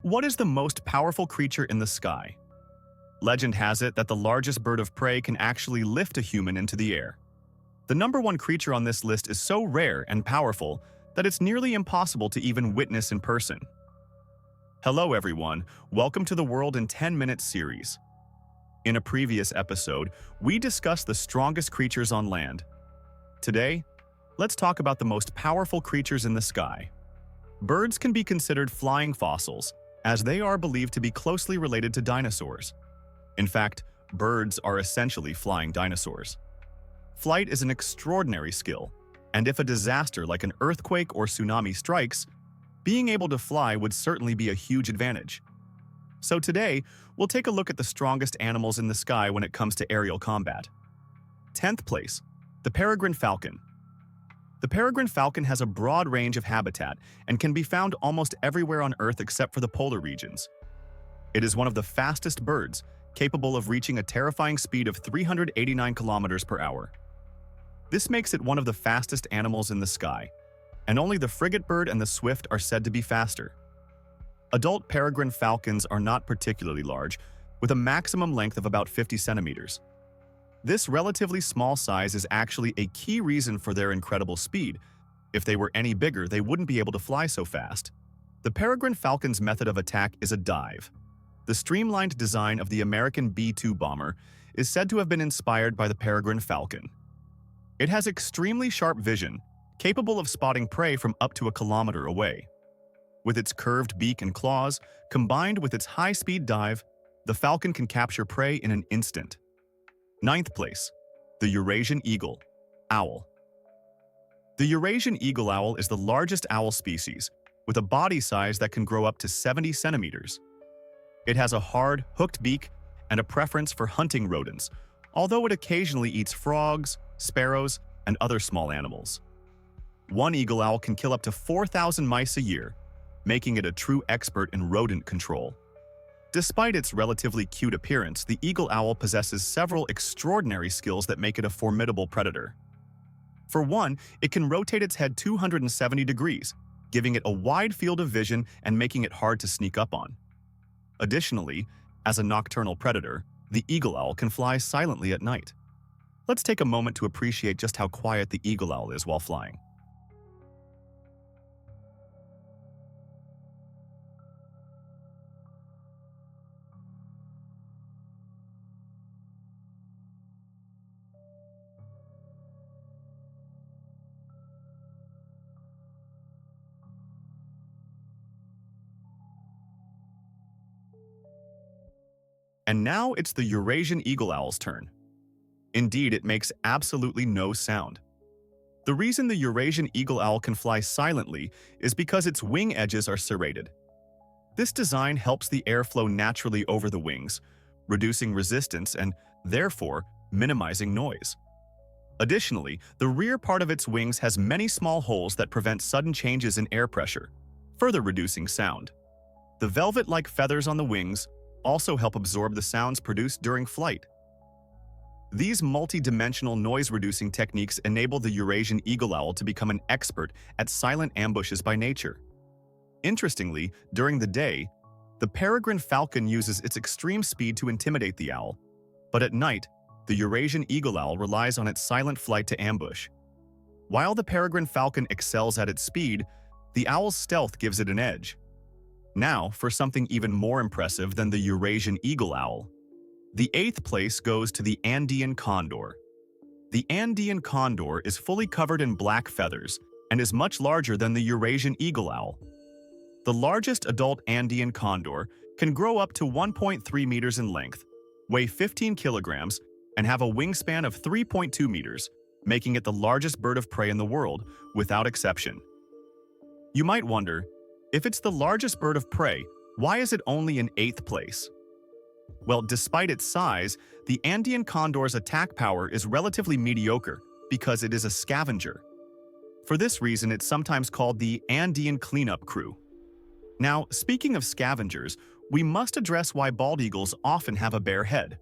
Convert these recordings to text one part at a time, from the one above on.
What is the most powerful creature in the sky? Legend has it that the largest bird of prey can actually lift a human into the air. The number one creature on this list is so rare and powerful that it's nearly impossible to even witness in person. Hello everyone, welcome to the World in 10 Minutes series. In a previous episode, we discussed the strongest creatures on land. Today, let's talk about the most powerful creatures in the sky. Birds can be considered flying fossils, as they are believed to be closely related to dinosaurs. In fact, birds are essentially flying dinosaurs. Flight is an extraordinary skill, and if a disaster like an earthquake or tsunami strikes, being able to fly would certainly be a huge advantage. So today, we'll take a look at the strongest animals in the sky when it comes to aerial combat. 10th place, the peregrine falcon. The peregrine falcon has a broad range of habitat and can be found almost everywhere on Earth except for the polar regions. It is one of the fastest birds, capable of reaching a terrifying speed of 389 kilometers per hour. This makes it one of the fastest animals in the sky, and only the frigate bird and the swift are said to be faster. Adult peregrine falcons are not particularly large, with a maximum length of about 50 centimeters. This relatively small size is actually a key reason for their incredible speed. If they were any bigger, they wouldn't be able to fly so fast. The peregrine falcon's method of attack is a dive. The streamlined design of the American B-2 bomber is said to have been inspired by the peregrine falcon. It has extremely sharp vision, capable of spotting prey from up to a kilometer away. With its curved beak and claws, combined with its high-speed dive, the falcon can capture prey in an instant. 9th place, the Eurasian eagle, owl. The Eurasian eagle owl is the largest owl species, with a body size that can grow up to 70 centimeters. It has a hard, hooked beak and a preference for hunting rodents, although it occasionally eats frogs, sparrows, and other small animals. One eagle owl can kill up to 4,000 mice a year, making it a true expert in rodent control. Despite its relatively cute appearance, the eagle owl possesses several extraordinary skills that make it a formidable predator. For one, it can rotate its head 270 degrees, giving it a wide field of vision and making it hard to sneak up on. Additionally, as a nocturnal predator, the eagle owl can fly silently at night. Let's take a moment to appreciate just how quiet the eagle owl is while flying. And now it's the Eurasian eagle owl's turn. Indeed, it makes absolutely no sound. The reason the Eurasian eagle owl can fly silently is because its wing edges are serrated. This design helps the air flow naturally over the wings, reducing resistance and, therefore, minimizing noise. Additionally, the rear part of its wings has many small holes that prevent sudden changes in air pressure, further reducing sound. The velvet-like feathers on the wings also help absorb the sounds produced during flight. These multi-dimensional noise-reducing techniques enable the Eurasian eagle owl to become an expert at silent ambushes by nature. Interestingly, during the day, the peregrine falcon uses its extreme speed to intimidate the owl, but at night, the Eurasian eagle owl relies on its silent flight to ambush. While the peregrine falcon excels at its speed, the owl's stealth gives it an edge. Now, for something even more impressive than the Eurasian eagle owl. The 8th place goes to the Andean condor. The Andean condor is fully covered in black feathers and is much larger than the Eurasian eagle owl. The largest adult Andean condor can grow up to 1.3 meters in length, weigh 15 kilograms, and have a wingspan of 3.2 meters, making it the largest bird of prey in the world, without exception. You might wonder, if it's the largest bird of prey, why is it only in 8th place? Well, despite its size, the Andean condor's attack power is relatively mediocre because it is a scavenger. For this reason, it's sometimes called the Andean cleanup crew. Now, speaking of scavengers, we must address why bald eagles often have a bare head.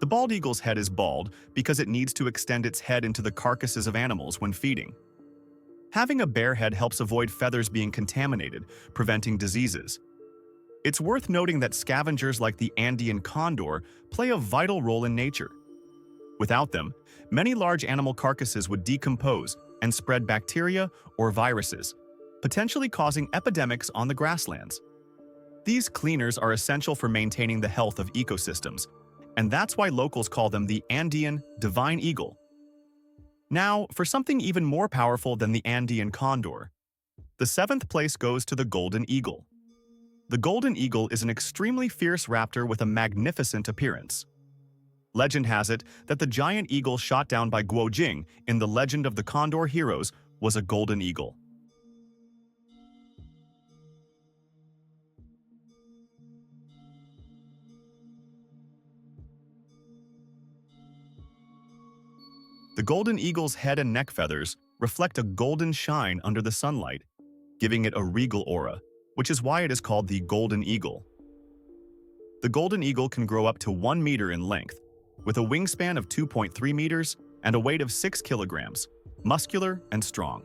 The bald eagle's head is bald because it needs to extend its head into the carcasses of animals when feeding. Having a bare head helps avoid feathers being contaminated, preventing diseases. It's worth noting that scavengers like the Andean condor play a vital role in nature. Without them, many large animal carcasses would decompose and spread bacteria or viruses, potentially causing epidemics on the grasslands. These cleaners are essential for maintaining the health of ecosystems, and that's why locals call them the Andean divine eagle. Now, for something even more powerful than the Andean condor. The seventh place goes to the golden eagle. The golden eagle is an extremely fierce raptor with a magnificent appearance. Legend has it that the giant eagle shot down by Guo Jing in The Legend of the Condor Heroes was a golden eagle. The golden eagle's head and neck feathers reflect a golden shine under the sunlight, giving it a regal aura, which is why it is called the golden eagle. The golden eagle can grow up to 1 meter in length, with a wingspan of 2.3 meters and a weight of 6 kilograms, muscular and strong.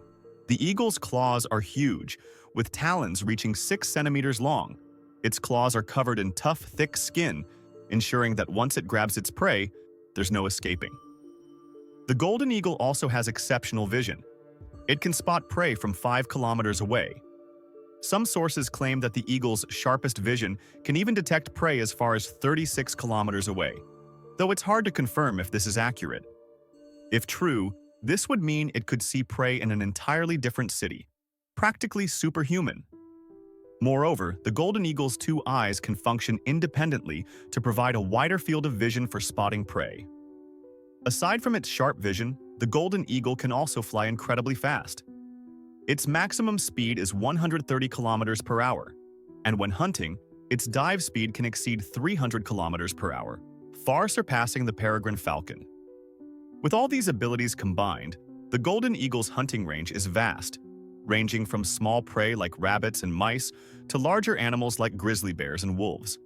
The eagle's claws are huge, with talons reaching 6 centimeters long. Its claws are covered in tough, thick skin, ensuring that once it grabs its prey, there's no escaping. The golden eagle also has exceptional vision. It can spot prey from 5 kilometers away. Some sources claim that the eagle's sharpest vision can even detect prey as far as 36 kilometers away, though it's hard to confirm if this is accurate. If true, this would mean it could see prey in an entirely different city, practically superhuman. Moreover, the golden eagle's 2 eyes can function independently to provide a wider field of vision for spotting prey. Aside from its sharp vision, the golden eagle can also fly incredibly fast. Its maximum speed is 130 kilometers per hour, and when hunting, its dive speed can exceed 300 kilometers per hour, far surpassing the peregrine falcon. With all these abilities combined, the golden eagle's hunting range is vast, ranging from small prey like rabbits and mice to larger animals like grizzly bears and wolves.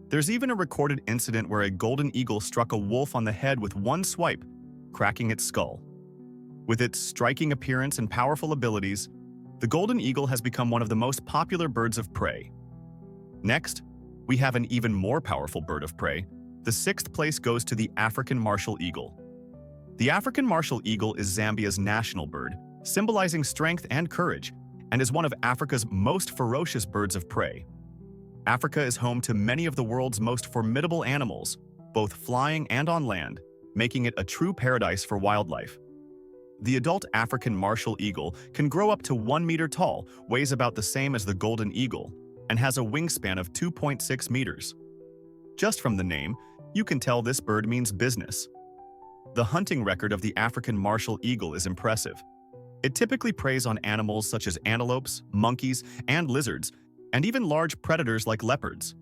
There's even a recorded incident where a golden eagle struck a wolf on the head with one swipe, cracking its skull. With its striking appearance and powerful abilities, the golden eagle has become one of the most popular birds of prey. Next, we have an even more powerful bird of prey. The 6th place goes to the African martial eagle. The African martial eagle is Zambia's national bird, symbolizing strength and courage, and is one of Africa's most ferocious birds of prey. Africa is home to many of the world's most formidable animals, both flying and on land, making it a true paradise for wildlife. The adult African martial eagle can grow up to 1 meter tall, weighs about the same as the golden eagle, and has a wingspan of 2.6 meters. Just from the name, you can tell this bird means business. The hunting record of the African martial eagle is impressive. It typically preys on animals such as antelopes, monkeys, and lizards, and even large predators like leopards.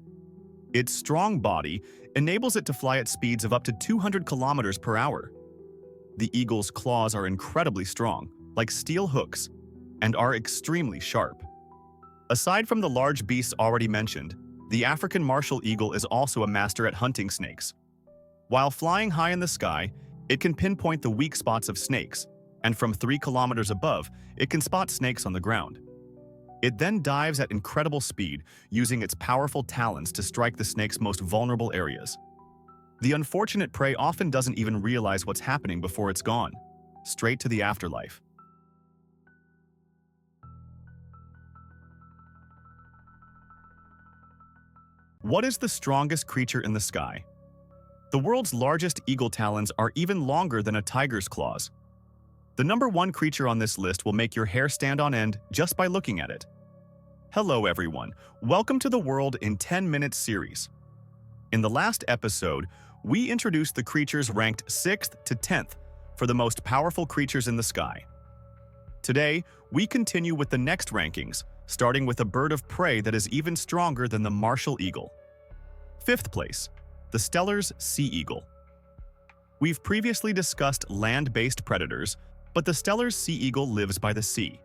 Its strong body enables it to fly at speeds of up to 200 kilometers per hour. The eagle's claws are incredibly strong, like steel hooks, and are extremely sharp. Aside from the large beasts already mentioned, the African martial eagle is also a master at hunting snakes. While flying high in the sky, it can pinpoint the weak spots of snakes, and from 3 kilometers above, it can spot snakes on the ground. It then dives at incredible speed, using its powerful talons to strike the snake's most vulnerable areas. The unfortunate prey often doesn't even realize what's happening before it's gone, straight to the afterlife. What is the strongest creature in the sky? The world's largest eagle talons are even longer than a tiger's claws. The number 1 creature on this list will make your hair stand on end just by looking at it. Hello everyone, welcome to the World in 10 Minutes series. In the last episode, we introduced the creatures ranked 6th to 10th for the most powerful creatures in the sky. Today, we continue with the next rankings, starting with a bird of prey that is even stronger than the martial eagle. 5th place, the Steller's sea eagle. We've previously discussed land-based predators, but the Steller's sea eagle lives by the sea.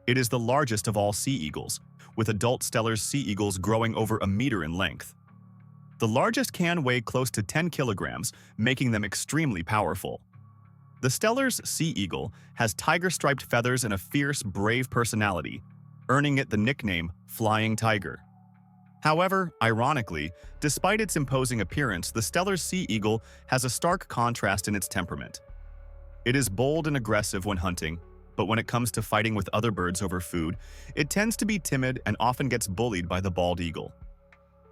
It is the largest of all sea eagles, with adult Steller's sea eagles growing over a meter in length. The largest can weigh close to 10 kilograms, making them extremely powerful. The Steller's sea eagle has tiger-striped feathers and a fierce, brave personality, earning it the nickname Flying Tiger. However, ironically, despite its imposing appearance, the Steller's sea eagle has a stark contrast in its temperament. It is bold and aggressive when hunting, but when it comes to fighting with other birds over food, it tends to be timid and often gets bullied by the bald eagle.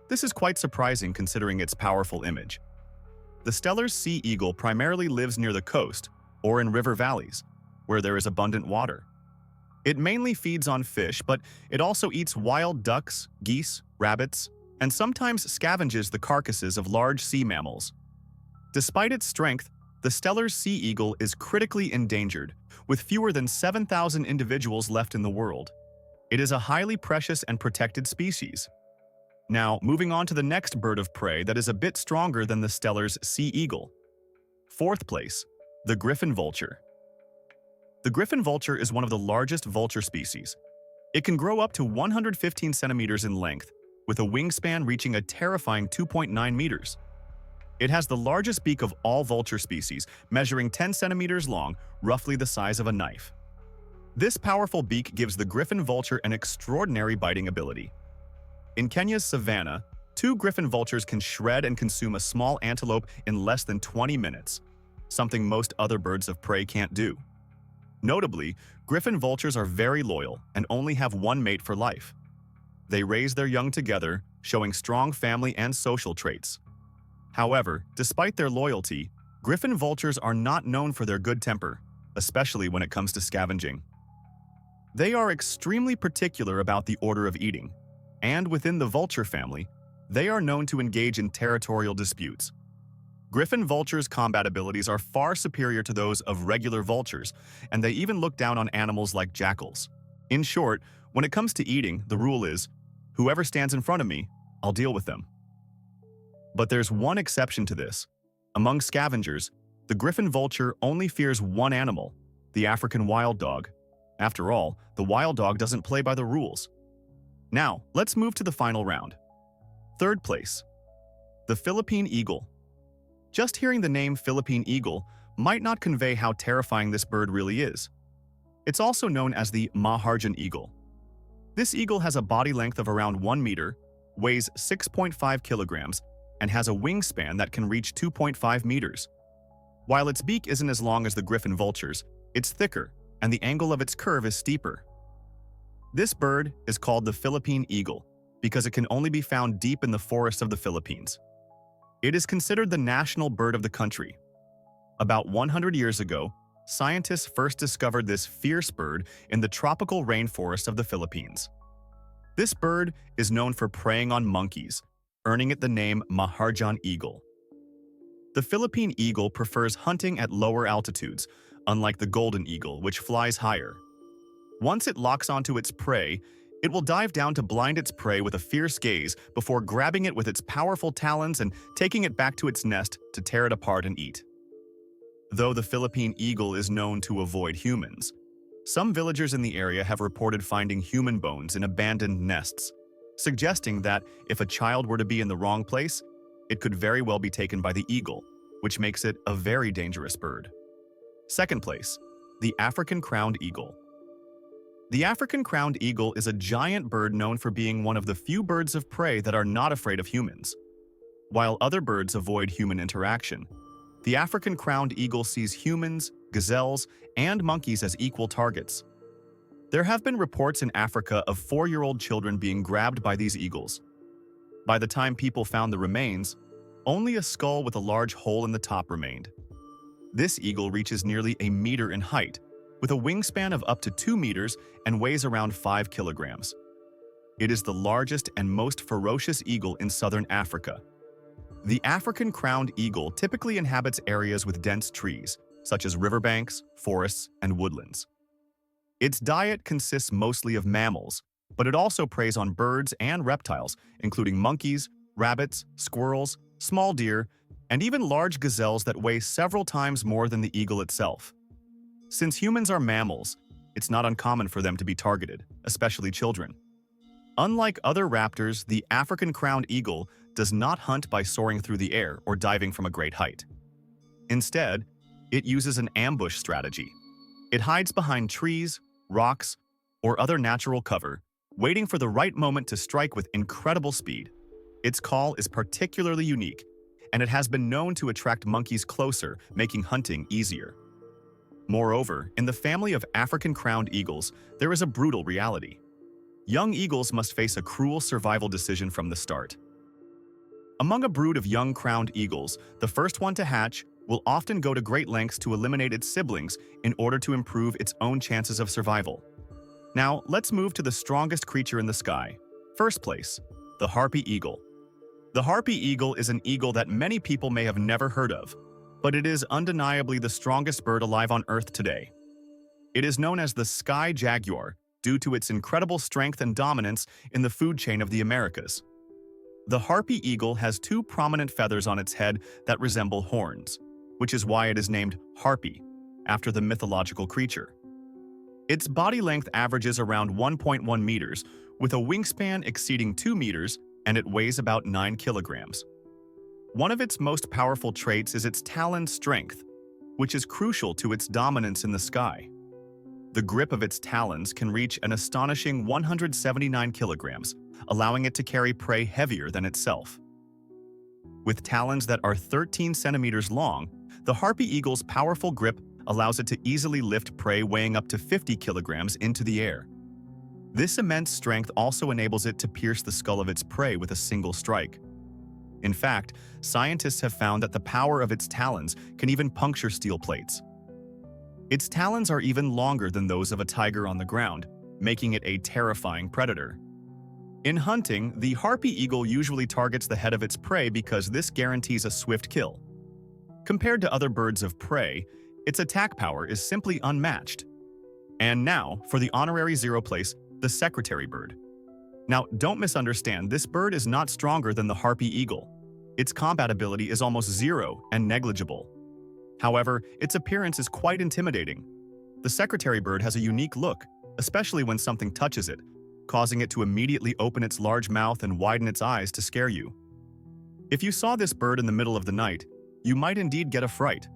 This is quite surprising considering its powerful image. The Steller's sea eagle primarily lives near the coast or in river valleys, where there is abundant water. It mainly feeds on fish, but it also eats wild ducks, geese, rabbits, and sometimes scavenges the carcasses of large sea mammals. Despite its strength, the Steller's sea eagle is critically endangered, with fewer than 7,000 individuals left in the world. It is a highly precious and protected species. Now, moving on to the next bird of prey that is a bit stronger than the Steller's sea eagle. Fourth place, the griffon vulture. The griffon vulture is one of the largest vulture species. It can grow up to 115 centimeters in length, with a wingspan reaching a terrifying 2.9 meters. It has the largest beak of all vulture species, measuring 10 centimeters long, roughly the size of a knife. This powerful beak gives the griffon vulture an extraordinary biting ability. In Kenya's savanna, 2 griffon vultures can shred and consume a small antelope in less than 20 minutes, something most other birds of prey can't do. Notably, griffon vultures are very loyal and only have one mate for life. They raise their young together, showing strong family and social traits. However, despite their loyalty, griffon vultures are not known for their good temper, especially when it comes to scavenging. They are extremely particular about the order of eating, and within the vulture family, they are known to engage in territorial disputes. Griffon vultures' combat abilities are far superior to those of regular vultures, and they even look down on animals like jackals. In short, when it comes to eating, the rule is, whoever stands in front of me, I'll deal with them. But there's one exception to this. Among scavengers, the griffon vulture only fears one animal, the African wild dog. After all, the wild dog doesn't play by the rules. Now, let's move to the final round. Third place, the Philippine eagle. Just hearing the name Philippine eagle might not convey how terrifying this bird really is. It's also known as the Maharjan eagle. This eagle has a body length of around 1 meter, weighs 6.5 kilograms, and has a wingspan that can reach 2.5 meters. While its beak isn't as long as the griffon vulture's, it's thicker, and the angle of its curve is steeper. This bird is called the Philippine eagle because it can only be found deep in the forests of the Philippines. It is considered the national bird of the country. About 100 years ago, scientists first discovered this fierce bird in the tropical rainforest of the Philippines. This bird is known for preying on monkeys, earning it the name Maharjan eagle. The Philippine eagle prefers hunting at lower altitudes, unlike the golden eagle, which flies higher. Once it locks onto its prey, it will dive down to blind its prey with a fierce gaze before grabbing it with its powerful talons and taking it back to its nest to tear it apart and eat. Though the Philippine eagle is known to avoid humans, some villagers in the area have reported finding human bones in abandoned nests, suggesting that if a child were to be in the wrong place, it could very well be taken by the eagle, which makes it a very dangerous bird. Second place, the African crowned eagle. The African crowned eagle is a giant bird known for being one of the few birds of prey that are not afraid of humans. While other birds avoid human interaction, the African crowned eagle sees humans, gazelles, and monkeys as equal targets. There have been reports in Africa of 4-year-old children being grabbed by these eagles. By the time people found the remains, only a skull with a large hole in the top remained. This eagle reaches nearly a meter in height, with a wingspan of up to 2 meters and weighs around 5 kilograms. It is the largest and most ferocious eagle in southern Africa. The African crowned eagle typically inhabits areas with dense trees, such as riverbanks, forests, and woodlands. Its diet consists mostly of mammals, but it also preys on birds and reptiles, including monkeys, rabbits, squirrels, small deer, and even large gazelles that weigh several times more than the eagle itself. Since humans are mammals, it's not uncommon for them to be targeted, especially children. Unlike other raptors, the African crowned eagle does not hunt by soaring through the air or diving from a great height. Instead, it uses an ambush strategy. It hides behind trees, rocks, or other natural cover, waiting for the right moment to strike with incredible speed. Its call is particularly unique, and it has been known to attract monkeys closer, making hunting easier. Moreover, in the family of African crowned eagles, there is a brutal reality. Young eagles must face a cruel survival decision from the start. Among a brood of young crowned eagles, the first one to hatch will often go to great lengths to eliminate its siblings in order to improve its own chances of survival. Now, let's move to the strongest creature in the sky. First place, the harpy eagle. The harpy eagle is an eagle that many people may have never heard of, but it is undeniably the strongest bird alive on Earth today. It is known as the sky jaguar due to its incredible strength and dominance in the food chain of the Americas. The harpy eagle has two prominent feathers on its head that resemble horns, which is why it is named harpy, after the mythological creature. Its body length averages around 1.1 meters, with a wingspan exceeding 2 meters, and it weighs about 9 kilograms. One of its most powerful traits is its talon strength, which is crucial to its dominance in the sky. The grip of its talons can reach an astonishing 179 kilograms, allowing it to carry prey heavier than itself. With talons that are 13 centimeters long, the harpy eagle's powerful grip allows it to easily lift prey weighing up to 50 kilograms into the air. This immense strength also enables it to pierce the skull of its prey with a single strike. In fact, scientists have found that the power of its talons can even puncture steel plates. Its talons are even longer than those of a tiger on the ground, making it a terrifying predator. In hunting, the harpy eagle usually targets the head of its prey because this guarantees a swift kill. Compared to other birds of prey, its attack power is simply unmatched. And now, for the honorary 0 place, the secretary bird. Now, don't misunderstand, this bird is not stronger than the harpy eagle. Its combat ability is almost 0 and negligible. However, its appearance is quite intimidating. The secretary bird has a unique look, especially when something touches it, causing it to immediately open its large mouth and widen its eyes to scare you. If you saw this bird in the middle of the night, you might indeed get a fright.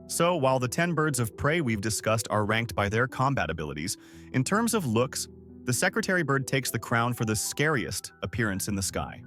So, while the 10 birds of prey we've discussed are ranked by their combat abilities, in terms of looks, the secretary bird takes the crown for the scariest appearance in the sky.